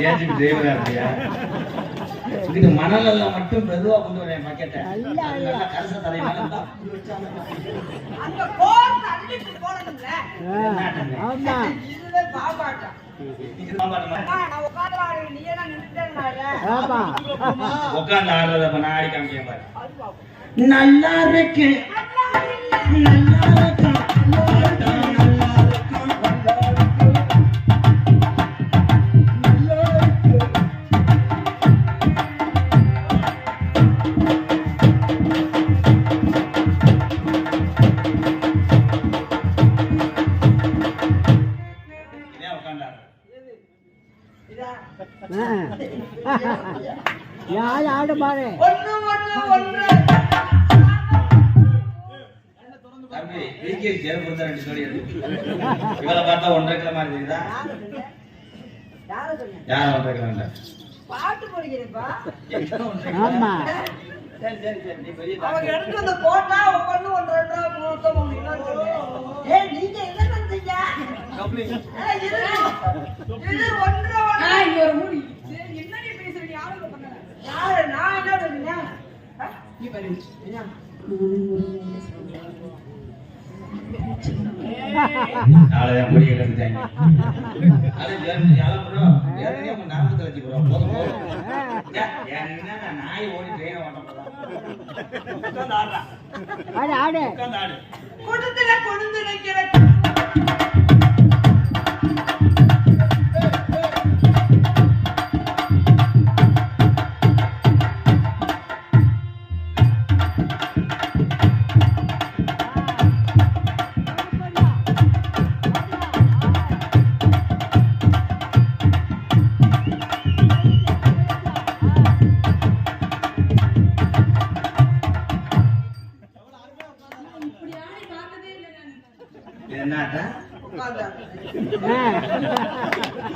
JCB டிரைவரா இருக்கியா? இது மணல் மட்டும் மெதுவா கொண்டு வரேன் பக்கெட்டை. நல்லா கரச தலை மேல அங்க போட்டு அள்ளிட்டு போறதுல. ஆமா. இதுல பாபாட்டா. இது பாபாட்டா. நான் உட்கார்ந்து ஆடுறேன். நீ என்ன நின்னுட்டேனால? ஆமா. உட்கார்ந்து ஆடுறத அப்ப நான் ஆடி காமிக்கிறேன் பாரு. நல்லா இருக்கு. நல்லா இருக்கு. யார் ஆடு பாரு. தம்பி வீக்கே சேர்ப்பு தான் 2 ஜோடி இருக்கு. இவளை பார்த்தா 1.5 கிலோ மாதிரி தெரியுதா? யார் 1.5 கிலோ? பாட்டு போடுகிறேப்பா. ஆமா. சரி சரி சரி நீ பெரிய அவங்க எடுத்து அந்த போட்டா ஒவ்வொன்னு 1.5 3 3 இன்னொரு. ஏய் நீங்க என்ன பண்றீங்க? கப்ளிங். இது 1.5 இங்க ஒரு மூடி. சரி என்னடி பேசுறீங்க? யாரோ பண்ணல. யாரு நான் என்ன பண்ணேன்? நீ பாரு. என்ன? நாளைய முடி எடுத்துட்டாங்க. அது யாரோ ப்ரோ. ஏறனே நம்ம நாம தலச்சி ப்ரோ. போதும் போதும். ஏன்னா நான் நாய் ஓடி ட்ரெயின் ஓட்ட போறேன். உட்கார்ந்து ஆடுறா. ஆடு ஆடு. உட்கார்ந்து ஆடு. கொடுத்துல கொண்டு நிக்கிற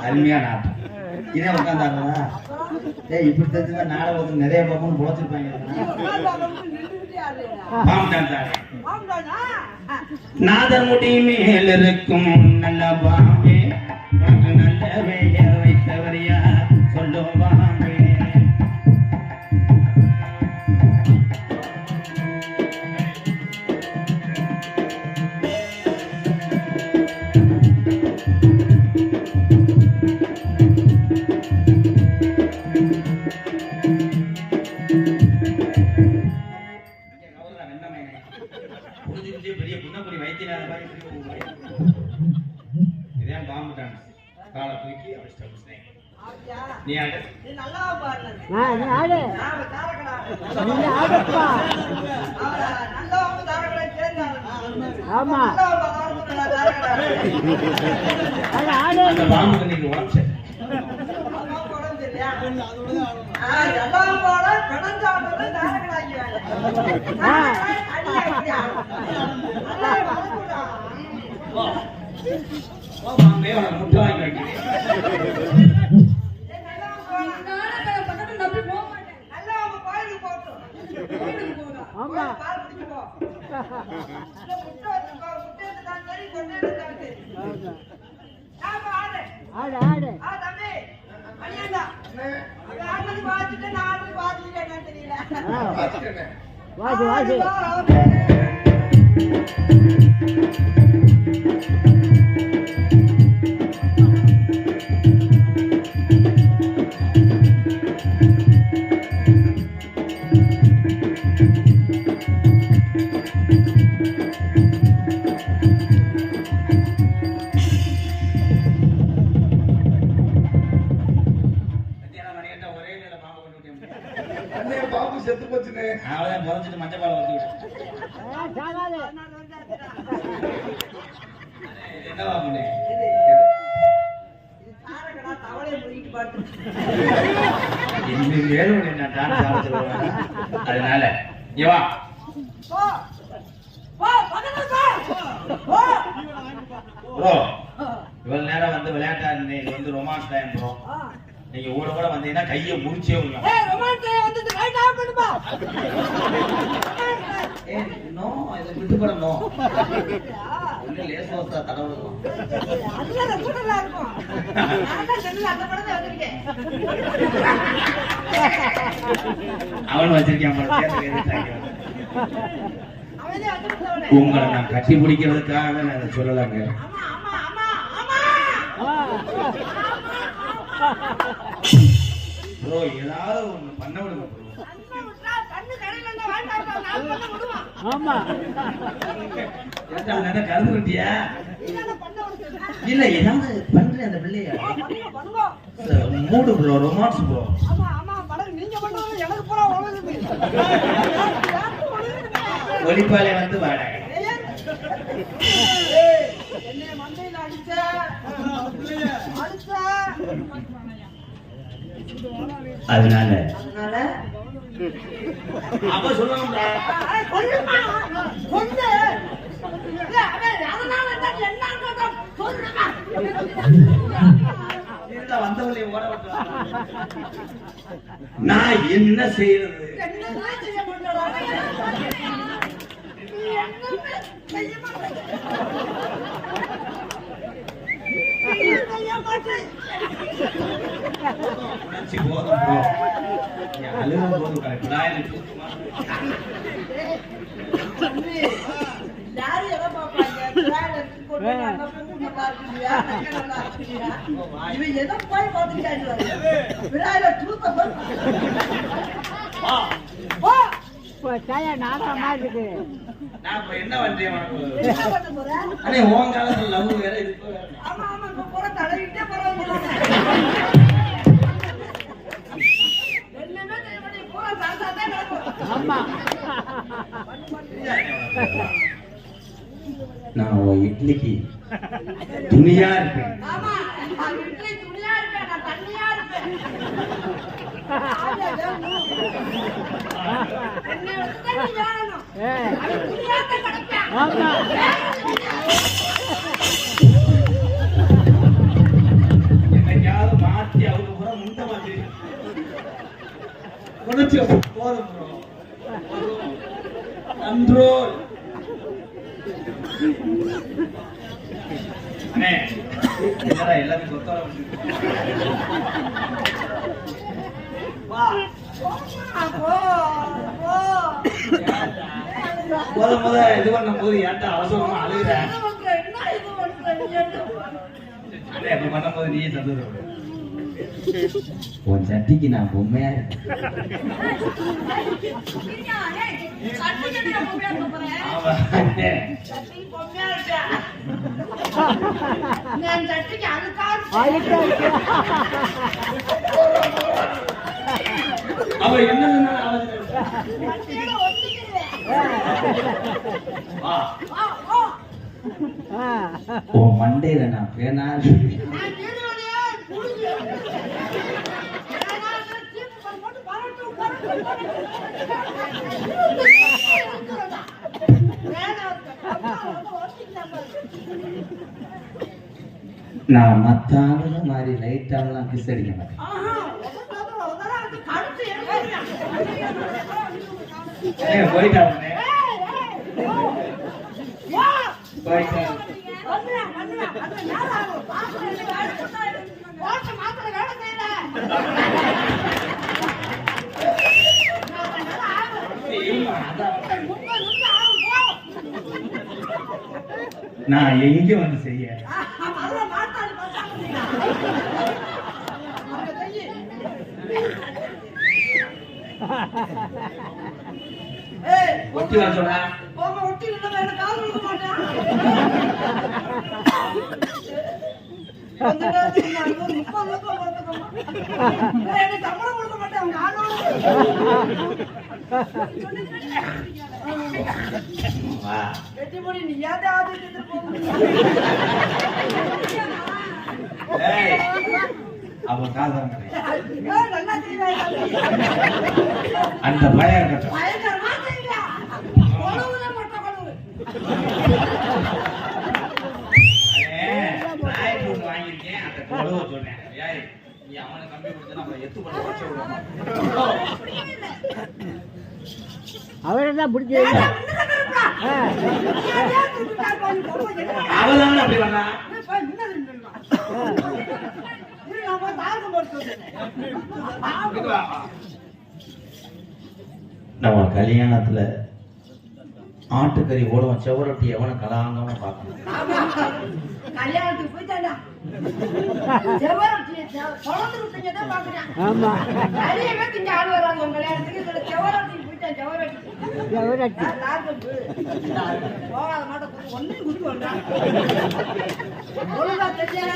அருமையான ஆட்டம். இதே உட்காந்தாடுறா. ஏய் இப்படி தெரிஞ்சுதா நாடகத்துக்கு நிறைய பக்கம் புழைச்சிருப்பாங்க. நாதர் முடி மேல் இருக்கும் நல்ல பாம்பே உனக்கு நல்ல பெயர் வைத்தவர் யார் சொல்லுவாங்க. பெரிய புண்ணப்படி வைத்தியநாத மாதிரி இதே பாம்பு டான்ஸ். காலை தூக்கி அடிச்சிட்டேன். நீ ஆடு. நீ நல்லா பாடுற. நீ ஆடு. நான் தாரகடா. நீ ஆடுப்பா. நல்லவங்க தாரகடா கேட்டாங்க. ஆமா. நல்லவங்க தாரகடா. ஆடு ஆடு. அந்த பாம்புக்கு நீங்க உடம்பு அம்மா உடம்பு சரியா? நல்லவங்க போட கடஞ்சாடுறது தாரகடாக்கிவாங்க. அடி அடி நல்லா பாடுடா. ஓ பாம்பே உனக்கு முட்டை வாங்கி வைக்கிறேன். ஆமா. ஆடு ஆடு. வாசி வாசி. அவளை புறஞ்சிட்டு மஞ்சள் பால் ஊற்றி விடு. என்னவா பண்ணு? இன்னும் 7 மணி நான் டான்ஸ் ஆட சொல்லுவேன். அதனால இவா ப்ரோ இவ்வளவு நேரம் வந்து விளையாட்டா இருந்தேன். இது வந்து ரொமான்ஸ் டைம் ப்ரோ. நீங்க ஊட கூட வந்தீங்கன்னா கையை முடிச்சே விடுங்க. நோ இதை விட்டு படம் நோ லேஸ் வசா தடவணும். அவன் வச்சிருக்கேன் உங்களை நான் கட்டி பிடிக்கிறதுக்காக நான் அதை சொல்லலாங்க. ப்ரோ ஏதாவது ஒண்ணு பண்ண விடுங்க ப்ரோ. ஆமா கருதுட்டியா இல்ல ஏதாவது பண்றேன் அந்த பிள்ளைய மூடு ப்ரோ ரொமான்ஸ் ப்ரோ. ஒளிப்பாலை வந்து வாடகை அதனால அப்ப சொல்லணும் வந்தவளை ஓட நான் என்ன செய்யறது? நாசமா இருக்கு. என்ன பண்றேன் உன் காலத்துல லவ் வேற இருக்கு. நான் உன் இட்லிக்கு துணியா இருப்பேன். என்னைக்காவது மாத்தி அவங்க கூட முண்டை மாத்தி குறைச்சு போதும் ப்ரோ. கண்ட்ரோல் எல்லாத்தையும் கொத்தால முத இது பண்ணும் போது ஏன்டா அவசரமா அழுகுற? அப்படி பண்ணும் போது நீயே சந்தோஷம். உன் சட்டிக்கு நான் பொம்மையா அவ என்ன உன் மண்டையில நான் பேனா நான் மத்தான மாதிரி லைட்டாலாம் கிஸ் அடிக்க மாட்டேன். போயிட்டாங்க நான் எங்க வந்து செய்ய ஒட்டி வர சொல்ற ஒட்டி அவன் காதல் அந்த பயம் இருக்கட்டும். வாங்கியிருக்கேன் அந்த கொழுவை சொன்னேன். நீ அவனை கம்பி கொடுத்தா நம்ம எத்து பண்ண உடச்சு விடுவோம். அவரை தான் பிடிச்சது அவதான் அப்படி பண்ணா. நம்ம கல்யாணத்துல ஆட்டுக்கறி ஓடுவோம், செவரொட்டி எவனை கலாங்கமா பார்க்கணும். கல்யாணத்துக்கு போயிட்டாண்டா செவரொட்டி குழந்தை விட்டுங்க பாக்குறேன். ஆமா நிறைய பேர் திங்க ஆள் வராங்க உங்க கல்யாணத்துக்கு. இதுல செவரொட்டி போயிட்டேன். செவரொட்டி போகாத மாட்டோம் ஒன்னும் குடி கொண்டான் ஒழுங்கா தெரியா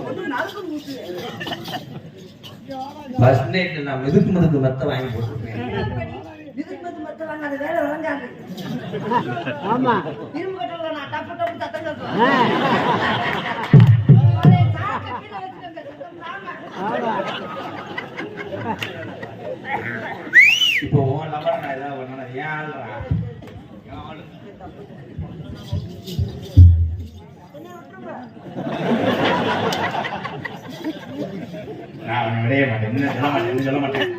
ஒன்னும் நறுக்கு மூட்டு. ஃபர்ஸ்ட் நைட் நான் மிதுக்கு மெத்த வாங்கி போட்டுருக்கேன். இதுக்கு மத்த வாங்க அது வேலை வாங்காது. ஆமா இரும்பு கட்டல நான் டப்பு டப்பு தத்தம் கட்டுவேன். இப்போ உன் நம்பர் நான் ஏதாவது பண்ணணும். ஏன் ஆளுறா? ஏன் ஆளு? நான் அவனை விடைய மாட்டேன். என்ன சொல்ல மாட்டேன்.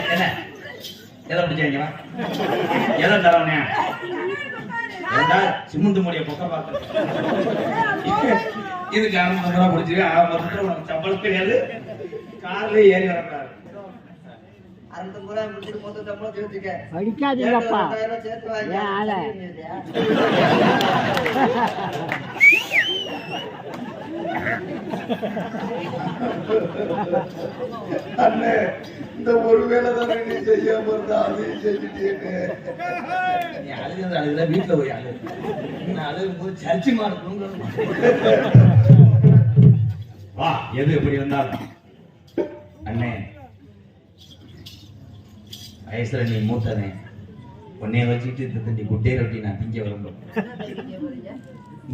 என்ன எதை பிடிச்சீங்க? எதை தரவனே? சிமுந்து முடிய பொக்க பார்த்து இதுக்கு 50 ரூபா பிடிச்சி 50 உனக்கு சம்பளம் கிடையாது. கார்ல ஏறி வரக்கூடாது. 60 ரூபாய் முடிச்சு மொத்த சம்பளம் சேர்த்துக்க. அடிக்காதீங்கப்பா சேர்த்து வாங்கி ஏன் ஆள அண்ணே இந்த ஒரு வேலை தானே நீ செய்யாம இருந்தா அதையும் செஞ்சுட்டேன்னு. நீ அழுகுற வீட்டுல போய் அழு. நான் அழுகும் போது சர்ச்சி மாறணும். வா எது எப்படி வந்தாலும் அண்ணே வயசுல நீ மூத்தனே உன்னைய வச்சுட்டு இந்த தண்டி குட்டை ரொட்டி நான் திங்க விரும்புறேன்.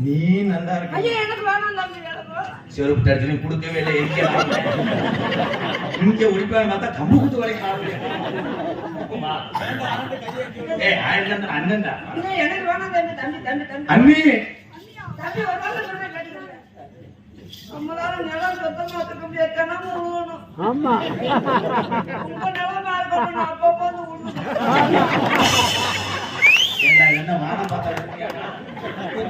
நீ நல்லா இருக்க. எனக்கு வேணாம் தம்பி செருப்பு தடுத்து கொடுக்கவே இல்லை. இங்க ஒடிப்பாங்க பார்த்தா கம்பு குத்து வரைக்கும் அண்ணன்டா. எனக்கு வேணாம் தம்பி தம்பி தம்பி தம்பி அண்ணி தம்பி ஒரு நாள் சொல்றேன் கேட்டுக்கோங்க. நம்மளால நிலம் சுத்தமா இருக்க முடியாது. தினமும் உழுவணும். ஆமா உங்க நிலமா இருக்கணும். அப்பப்போ வந்து உழுவணும். என்ன வானம் பார்த்தா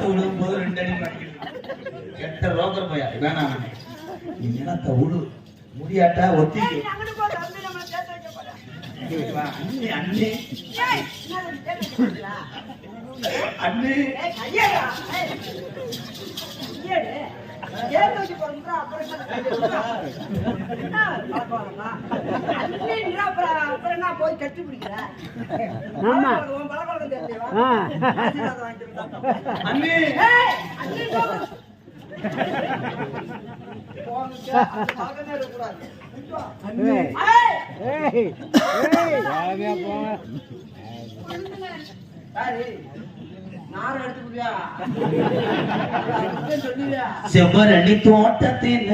விழுவும் போது 2 அடி படிக்கிறது. கெட்ட ரோக்கர் போயா வேணாம். நீ நிலத்தை உழு முடியாட்டா ஒத்திக்கு. அங்கிட்டு போ தம்பி நம்ம சேர்த்து வைக்க போறேன். அண்ணி அண்ணி ஏய் என்ன சேர்த்து வைக்கிறீங்களா? அண்ணி ஏய் கையடா. ஏய் கையடே. சேர்த்து வைக்க போறீங்களா? அப்புறம் என்ன பாப்பாங்களா? அண்ணின்றா அப்புறம் என்ன போய் கட்டி பிடிக்கிற? ஆமா உன் பழக்கம் தெரியுமா? ஆ ஆசீர்வாதம் வாங்கிட்டு அண்ணி ஏய் அண்ணி போங்க ஆகவே கூடாது. ஏய் ஏய் ஏய் ஏய் யாரையா போங்க சாரி நார எடுத்துக்கியா? சொல்லுவியா? செவ்வரணி தோட்டத்தில